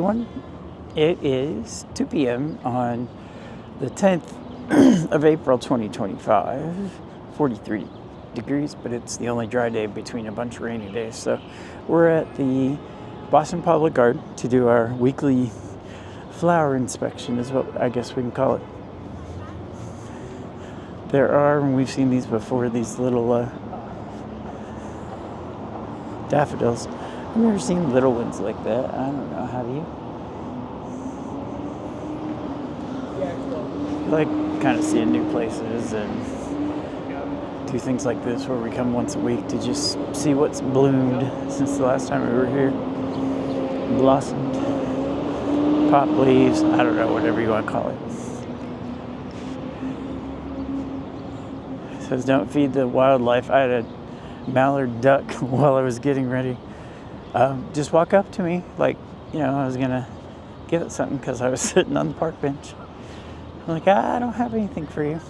everyone. It is 2 p.m. on the 10th of April 2025. 43 degrees, but it's the only dry day between a bunch of rainy days. So we're at the Boston Public Garden to do our weekly flower inspection, is what I guess we can call it. There are, and we've seen these before, these little daffodils. I've never seen little ones like that. I don't know, have you? I like kind of seeing new places and do things like this where we come once a week to just see what's bloomed since the last time we were here. Blossomed, pop leaves, I don't know, whatever you want to call it. It says don't feed the wildlife. I had a mallard duck while I was getting ready. Just walk up to me like, I was gonna give it something because I was sitting on the park bench. I'm like, I don't have anything for you.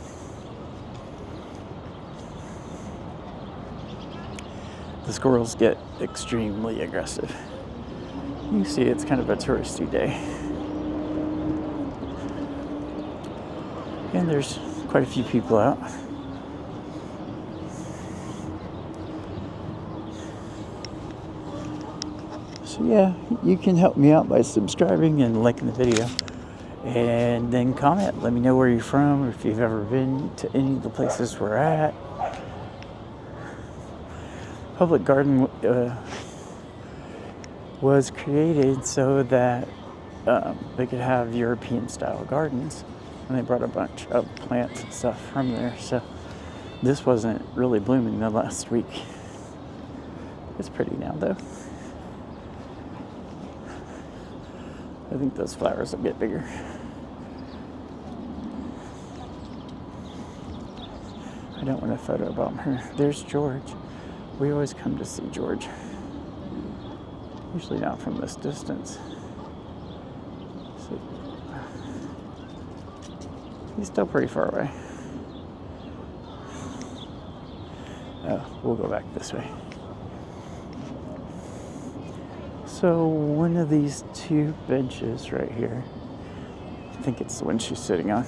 The squirrels get extremely aggressive. You see, it's kind of a touristy day. And there's quite a few people out. So yeah, you can help me out by subscribing and liking the video. And then comment. Let me know where you're from, or if you've ever been to any of the places we're at. Public Garden was created so that they could have European-style gardens. And they brought a bunch of plants and stuff from there. So this wasn't really blooming the last week. It's pretty now, though. I think those flowers will get bigger. I don't want to photobomb her. There's George. We always come to see George. Usually not from this distance. So he's still pretty far away. Oh, we'll go back this way. So one of these two benches right here, I think it's the one she's sitting on,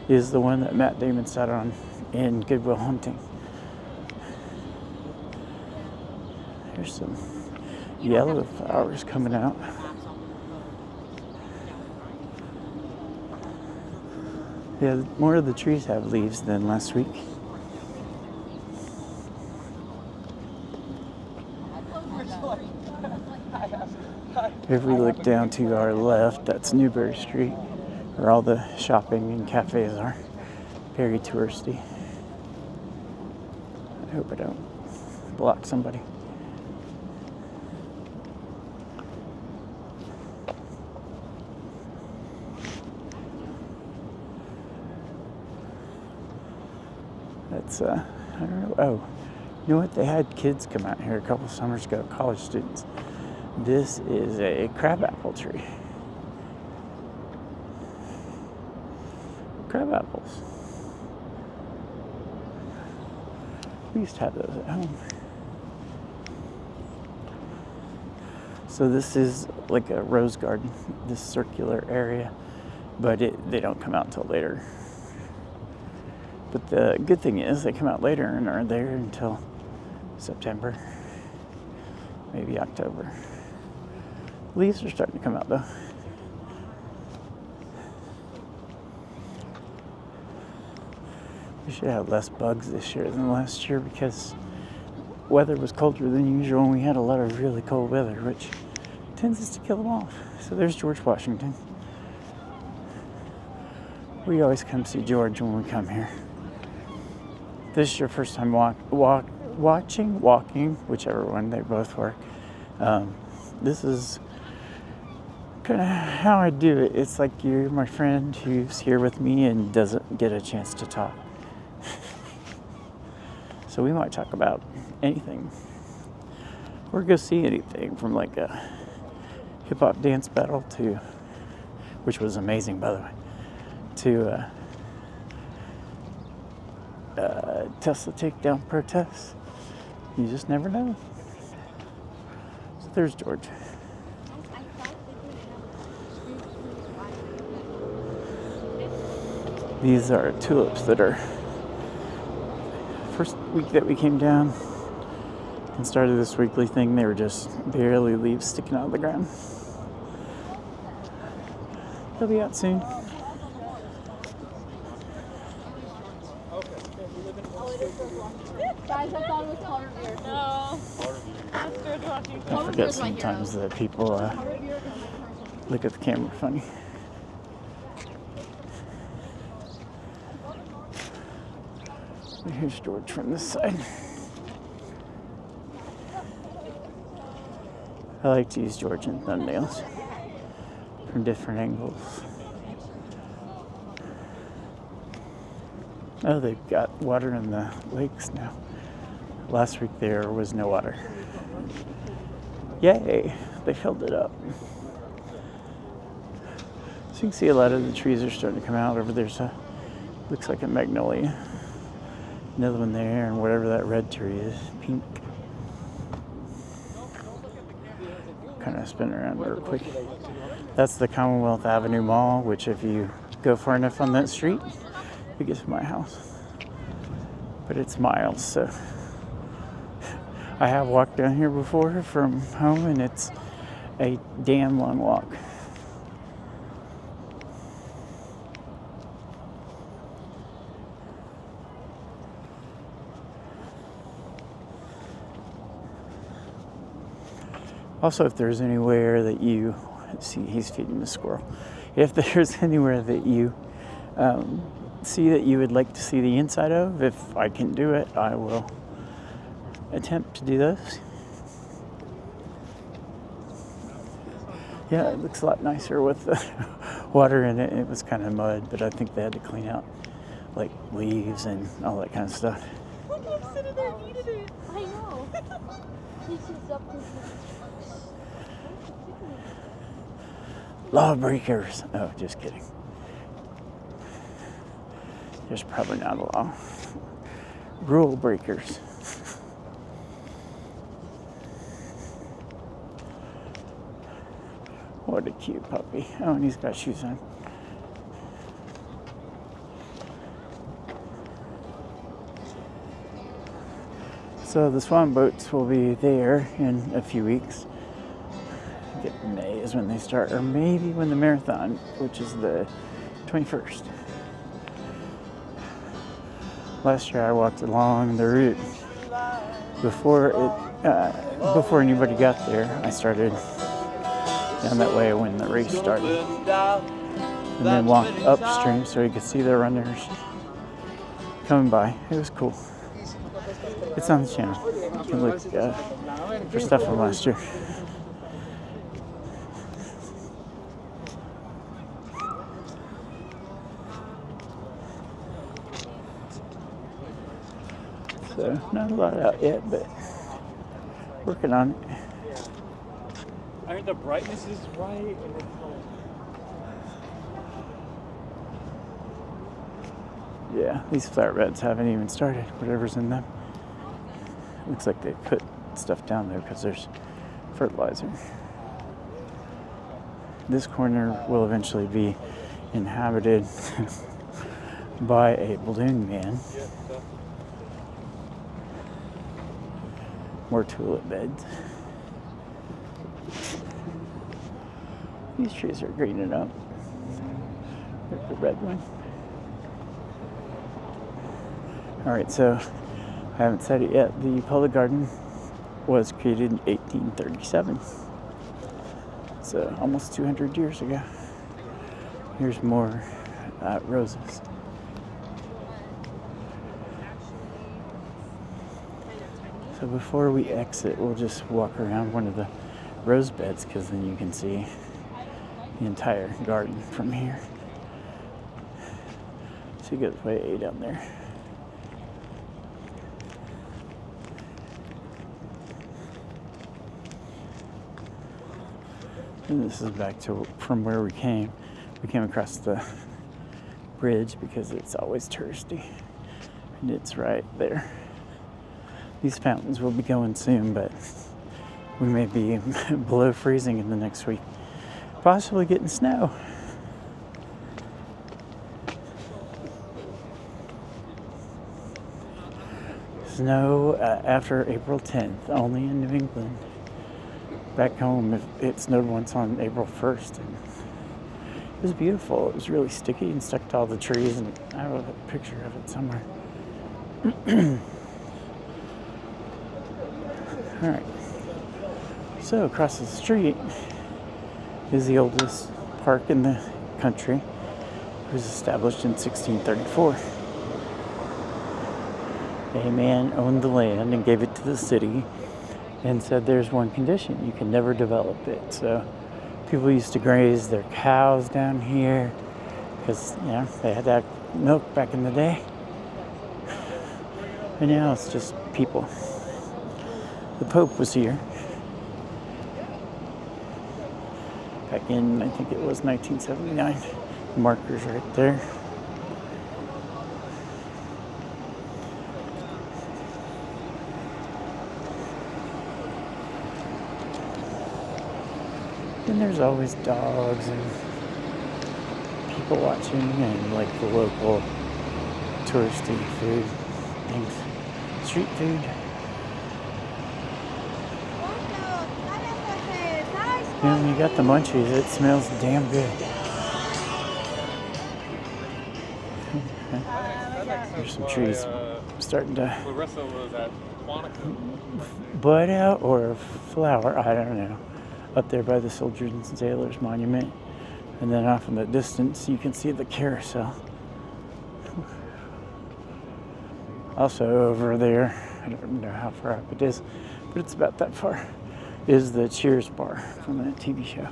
is the one that Matt Damon sat on in Good Will Hunting. There's some yellow flowers coming out. Yeah, more of the trees have leaves than last week. If we look down to our left, that's Newbury Street, where all the shopping and cafes are. Very touristy. I hope I don't block somebody. That's, I don't know. Oh, you know what? They had kids come out here a couple summers ago, college students. This is a crabapple tree. Crab apples. We used to have those at home. So this is like a rose garden, this circular area, but they don't come out until later. But the good thing is they come out later and are there until September, maybe October. Leaves are starting to come out though. We should have less bugs this year than last year because weather was colder than usual and we had a lot of really cold weather, which tends to kill them off. So there's George Washington. We always come see George when we come here. If this is your first time walking, whichever one, they both work. This is kind of how I do it. It's like you're my friend who's here with me and doesn't get a chance to talk. So we might talk about anything. Or go see anything, from like a hip-hop dance battle to, which was amazing by the way, to Tesla takedown protests. You just never know. So there's George. These are tulips that are first week that we came down and started this weekly thing, they were just barely leaves sticking out of the ground. They'll be out soon. Guys, I thought it was color beer. No. That's good watching. I forget sometimes that people look at the camera funny. Here's George from this side. I like to use Georgian thumbnails from different angles. Oh, they've got water in the lakes now. Last week there was no water. Yay, they filled it up. So you can see a lot of the trees are starting to come out. Over there's a, looks like a magnolia. Another one there, and whatever that red tree is, pink. Kind of spin around real quick. That's the Commonwealth Avenue Mall, which if you go far enough on that street, you get to my house. But it's miles, so I have walked down here before from home, and it's a damn long walk. Also, if there's anywhere that you see, he's feeding the squirrel. If there's anywhere that you see that you would like to see the inside of, if I can do it, I will attempt to do those. Yeah, it looks a lot nicer with the water in it. It was kind of mud, but I think they had to clean out like leaves and all that kind of stuff. Look, I'm sitting there eating it. I know. This is up to Lawbreakers. Oh, just kidding. There's probably not a law. Rule breakers. What a cute puppy. Oh, and he's got shoes on. So the swan boats will be there in a few weeks. I think May is when they start, or maybe when the marathon, which is the 21st. Last year I walked along the route before anybody got there. I started down that way when the race started, and then walked upstream so you could see the runners coming by. It was cool. It's on the channel. You can look for stuff from last year. So, not a lot out yet, but working on it. I heard the brightness is right. And it's yeah, these flower beds haven't even started, whatever's in them. Looks like they put stuff down there because there's fertilizer. This corner will eventually be inhabited by a balloon man. More tulip beds. These trees are greening up. There's the red one. Alright, so I haven't said it yet. The public garden was created in 1837. So almost 200 years ago. Here's more roses. So before we exit, we'll just walk around one of the rose beds because then you can see the entire garden from here. So it goes way down there. And this is back to from where we came. We came across the bridge because it's always touristy. And it's right there. These fountains will be going soon, but we may be below freezing in the next week. Possibly getting snow. Snow after April 10th, only in New England. Back home, it snowed once on April 1st. And it was beautiful. It was really sticky and stuck to all the trees, and I have a picture of it somewhere. All right. So across the street is the oldest park in the country. It was established in 1634. A man owned the land and gave it to the city and said there's one condition: you can never develop it. So people used to graze their cows down here because, you know, they had to have milk back in the day. And now it's just people. The Pope was here back in, I think it was 1979. The marker's right there. And there's always dogs and people watching and like the local touristy food things, street food. And when you got the munchies, it smells damn good. There's some trees starting to bud out or flower, I don't know, up there by the Soldiers and Sailors Monument. And then off in the distance, you can see the carousel. Also over there, I don't know how far up it is, but it's about that far, is the Cheers bar from that TV show.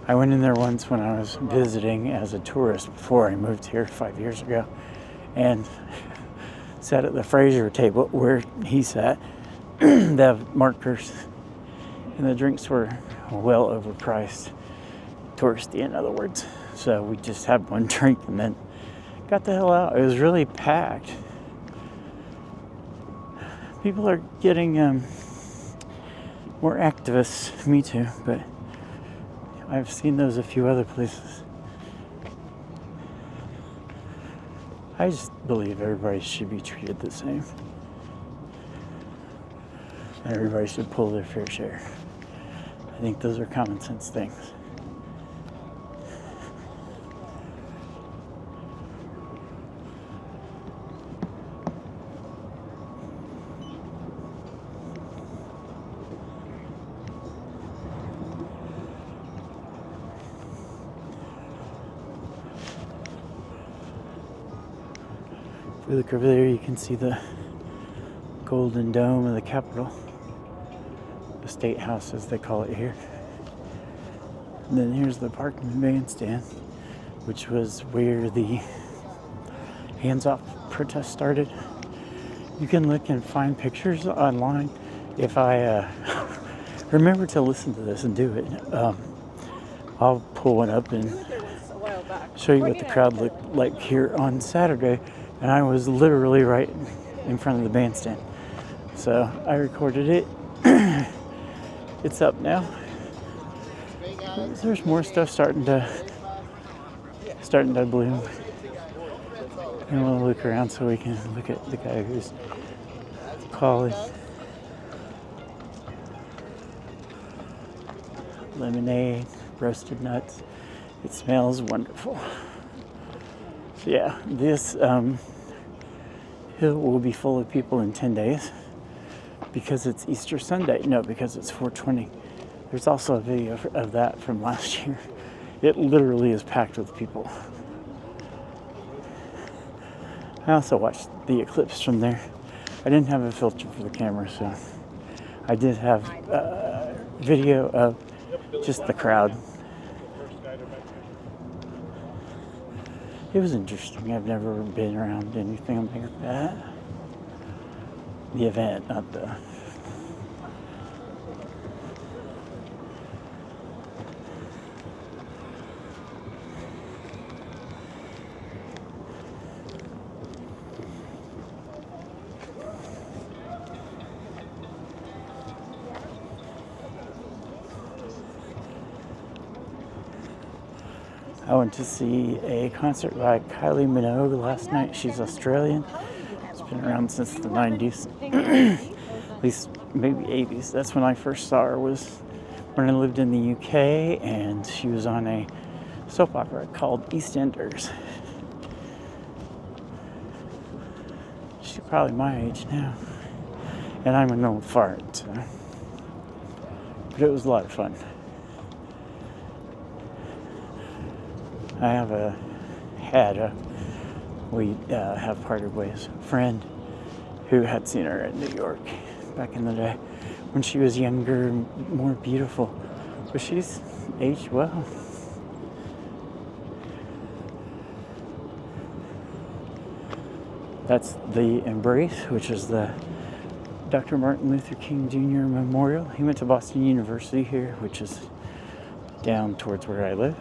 I went in there once when I was visiting as a tourist before I moved here 5 years ago, and sat at the Fraser table where he sat. They have markers, and the drinks were well overpriced, touristy in other words. So we just had one drink and then got the hell out. It was really packed. People are getting more activists, me too, but I've seen those a few other places. I just believe everybody should be treated the same. And everybody should pull their fair share. I think those are common sense things. If we look over there, you can see the Golden Dome of the Capitol. The State House, as they call it here. And then here's the Parkman Bandstand, which was where the hands-off protest started. You can look and find pictures online. If I remember to listen to this and do it, I'll pull one up and show you what the crowd looked like here on Saturday. And I was literally right in front of the bandstand. So I recorded it. It's up now. There's more stuff starting to bloom. And we'll look around so we can look at the guy who's calling. Lemonade, roasted nuts. It smells wonderful. So yeah, this hill will be full of people in 10 days because it's Easter Sunday. No, because it's 420. There's also a video of that from last year. It literally is packed with people. I also watched the eclipse from there. I didn't have a filter for the camera, so I did have video of just the crowd. It was interesting. I've never been around anything like that. The event, not the... I went to see a concert by Kylie Minogue last night. She's Australian. It's been around since the 90s. At least maybe 80s. That's when I first saw her, was when I lived in the UK, and she was on a soap opera called EastEnders. She's probably my age now. And I'm an old fart, so. But it was a lot of fun. I we have parted ways, a friend who had seen her in New York back in the day when she was younger and more beautiful. But she's aged well. That's the Embrace, which is the Dr. Martin Luther King Jr. Memorial. He went to Boston University here, which is down towards where I live.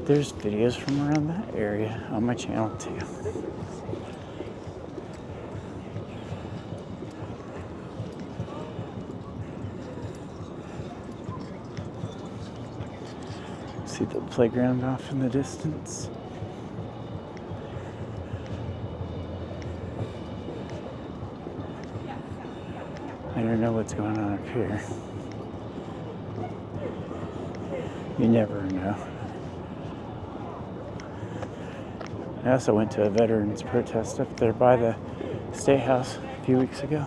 There's videos from around that area on my channel too. See the playground off in the distance. I don't know what's going on up here. You never know. I also went to a veterans protest up there by the State House a few weeks ago.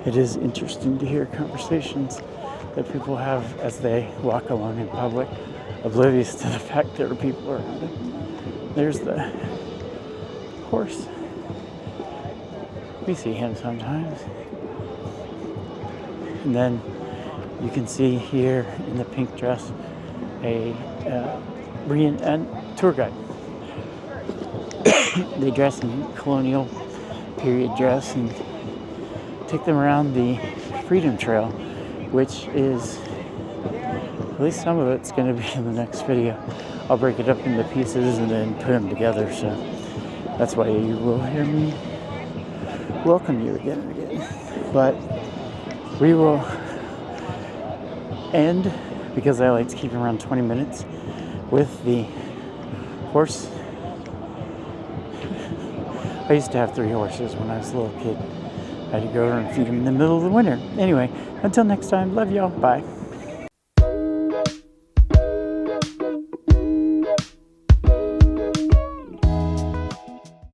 It is interesting to hear conversations that people have as they walk along in public, oblivious to the fact there are people around them. There's the horse. We see him sometimes. And then you can see here in the pink dress a tour guide. They dress in colonial period dress and take them around the Freedom Trail, which is, at least some of it's going to be in the next video. I'll break it up into pieces and then put them together, so that's why you will hear me welcome you again and again. But we will end, because I like to keep it around 20 minutes, with the horse. I used to have 3 horses when I was a little kid. I had to go over and feed them in the middle of the winter. Anyway, until next time, love y'all. Bye.